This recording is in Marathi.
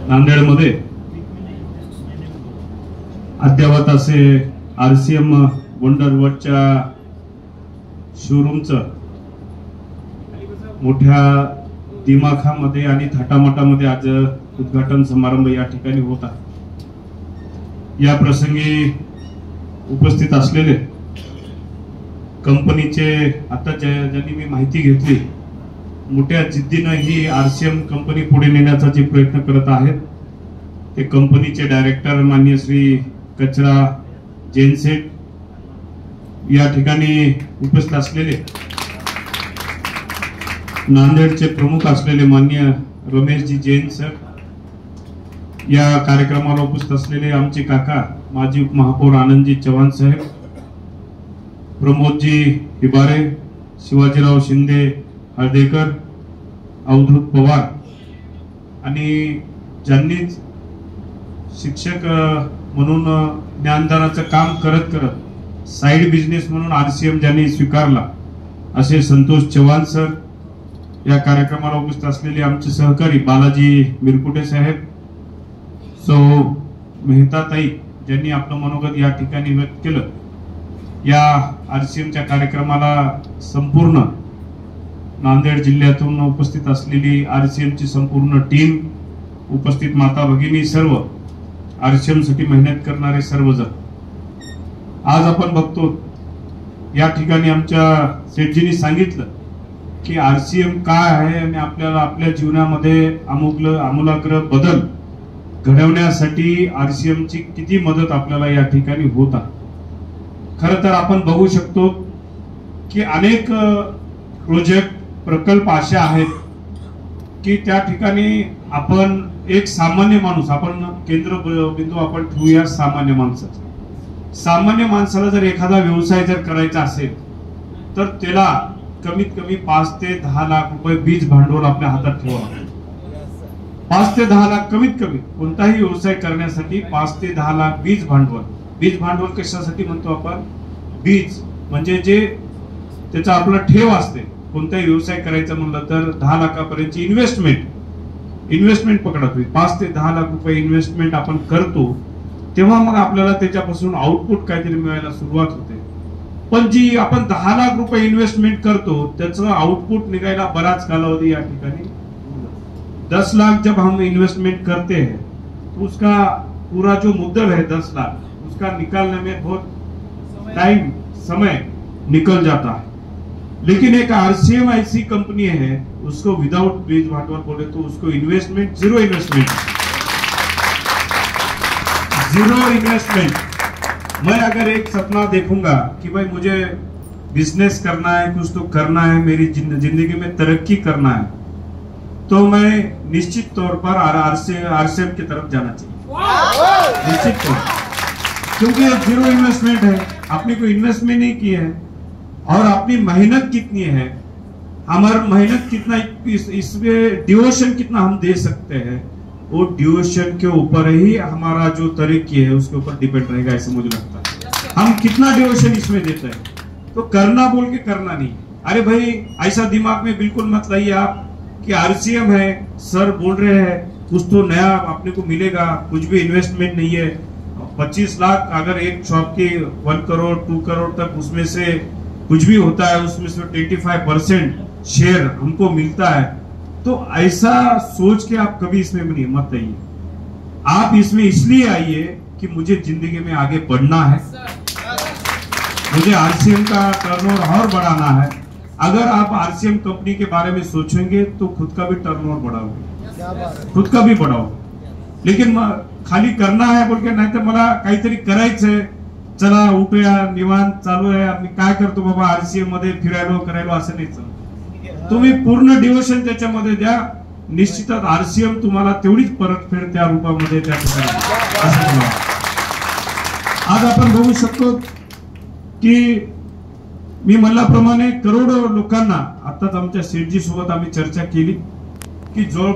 नांदेडमध्ये अद्यावत असे आरसीएम वंडरवर्ल्डच्या शोरूमचं मोठ्या दिमाखामध्ये आणि थाटामाटामध्ये आज उद्घाटन समारंभ या ठिकाणी होता। या प्रसंगी उपस्थित असलेले कंपनीचे आता ज्यांनी मी माहिती घेतली, मोठ्या जिद्दीने ही आरसीएम कंपनी पुढे नेण्याचा जे प्रयत्न करत आहेत ते कंपनीचे डायरेक्टर माननीय श्री कचरा जैनसेठ, या ठिकाणी उपस्थित असलेले नांदेडचे प्रमुख असलेले माननीय रमेशजी जैन सर, या कार्यक्रमाला उपस्थित असलेले आमचे काका माजी उपमहापौर आनंदजी चव्हाण साहेब, प्रमोदजी हिबारे, शिवाजीराव शिंदे हळदेकर, अवधूत पवार आणि ज्यांनी शिक्षक म्हणून ज्ञानदानाचं काम करत करत साइड बिझनेस म्हणून आरसीएम ज्यांनी स्वीकारला असे संतोष चव्हाण सर, या कार्यक्रमाला उपस्थित असलेले आमचे सहकारी बालाजी मिरकुटे साहेब, सौ मेहताताई ज्यांनी आपलं मनोगत या ठिकाणी व्यक्त केलं। या आरसीएमच्या कार्यक्रमाला संपूर्ण नांदेड जिल्ह्यातून उपस्थित असलेली आरसीएमची संपूर्ण टीम, उपस्थित माता भगिनी, सर्व आरसीएम साठी मेहनत करणारे सर्वजण, आज आपण बघतो या ठिकाणी आमच्या सेठजींनी सांगितलं की आरसीएम काय आहे आणि आपल्याला आपल्या जीवनामध्ये आमूलाग्र बदल घडवण्यासाठी आरसीएमची किती मदत आपल्याला या ठिकाणी होत आहे। खरं तर आपण बघू शकतो की अनेक प्रोजेक्ट प्रकल्प असे आहेत की त्या ठिकाणी आपण एक सामान्य माणूस, आपण केंद्रबिंदू आपण ठेवूया सामान्य माणसाचा। सामान्य माणसाला जर एखादा व्यवसाय जर करायचा असेल तर त्याला कमीत कमी 5 ते 10 लाख रुपये बीज भांडवल आपल्या हातात ठेवावं। 5 ते 10 लाख कमीत कमी कोणताही व्यवसाय करण्यासाठी 5 ते 10 लाख बीज भांडवल। बीज भांडवल कशासाठी म्हणतो आपण? बीज म्हणजे जे त्याचा आपला ठेव असते। कोणताही व्यवसाय करायचा म्हणलं तर 10 लाखापर्यंतची इन्व्हेस्टमेंट पकडा तुम्ही। 5 ते 10 लाख रुपये इन्व्हेस्टमेंट आपण करतो तेव्हा मग आपल्याला त्याच्यापासून आउटपुट काहीतरी मिळायला सुरुवात होते। पण जी आपण 10 लाख रुपये इन्व्हेस्टमेंट करतो त्याचं आउटपुट निघायला बराच कालावधी या ठिकाणी। 10 लाख जब हम इन्वेस्टमेंट करते हैं तो उसका पूरा जो मुद्दल है 10 लाख, उसका निकालने में बहुत समय निकल जाता है। लेकिन एक आरसीएम ऐसी कंपनी है, उसको विदाउट बीज भांडवल बोले तो उसको जीरो इन्वेस्टमेंट। मैं अगर एक सपना देखूंगा कि भाई मुझे बिजनेस करना है, कुछ तो करना है, मेरी जिंदगी में तरक्की करना है, तो मैं निश्चित तौर पर आरसीएम की तरफ जाना चाहिए, निश्चित तौर, क्योंकि ये जीरो इन्वेस्टमेंट है, आपने कोई इन्वेस्टमेंट नहीं की है और अपनी मेहनत कितनी है, हमारा मेहनत कितना, इसमें डिवोशन कितना हम दे सकते हैं, वो डिवोशन के ऊपर ही हमारा जो तरक्की है उसके ऊपर डिपेंड रहेगा, ऐसा मुझे लगता है। हम कितना डिवोशन इसमें देते हैं, तो करना बोल के करना नहीं। अरे भाई ऐसा दिमाग में बिल्कुल मत लाइए आप कि आरसीएम है, सर बोल रहे हैं कुछ तो नया अपने को मिलेगा, कुछ भी इन्वेस्टमेंट नहीं है। 25 लाख अगर एक शॉप की 1 करोड़ 2 करोड़ तक उसमें से कुछ भी होता है, उसमें से 25% शेयर हमको मिलता है, तो ऐसा सोच के आप कभी इसमें नहीं मत आइए। आप इसमें इसलिए आइए कि मुझे जिंदगी में आगे बढ़ना है, मुझे आरसीएम का टर्नओवर और बढ़ाना है। अगर आप आरसीएम कंपनी के बारे में सोचेंगे तो खुद का भी टर्नओवर बढ़ाओगे, खुद का भी बढ़ाओगे। लेकिन खाली करना है बोल के नाही तर मला काहीतरी करायचंय, चला उठूया निवांत चालू आहे, आम्ही काय करतो बाबा आरसीएम मध्ये फिरायलो असं नाही चालू। तुम्ही पूर्ण डिवोशन त्याच्यामध्ये द्या, निश्चितच आरसीएम तुम्हाला तेवढीच परतफेड त्या रूपामध्ये त्या ठिकाणी। आज आपण बघू शकतो की मी म्हणल्याप्रमाणे करोडो लोकांना, आताच आमच्या सेठजी सोबत आम्ही चर्चा केली की जो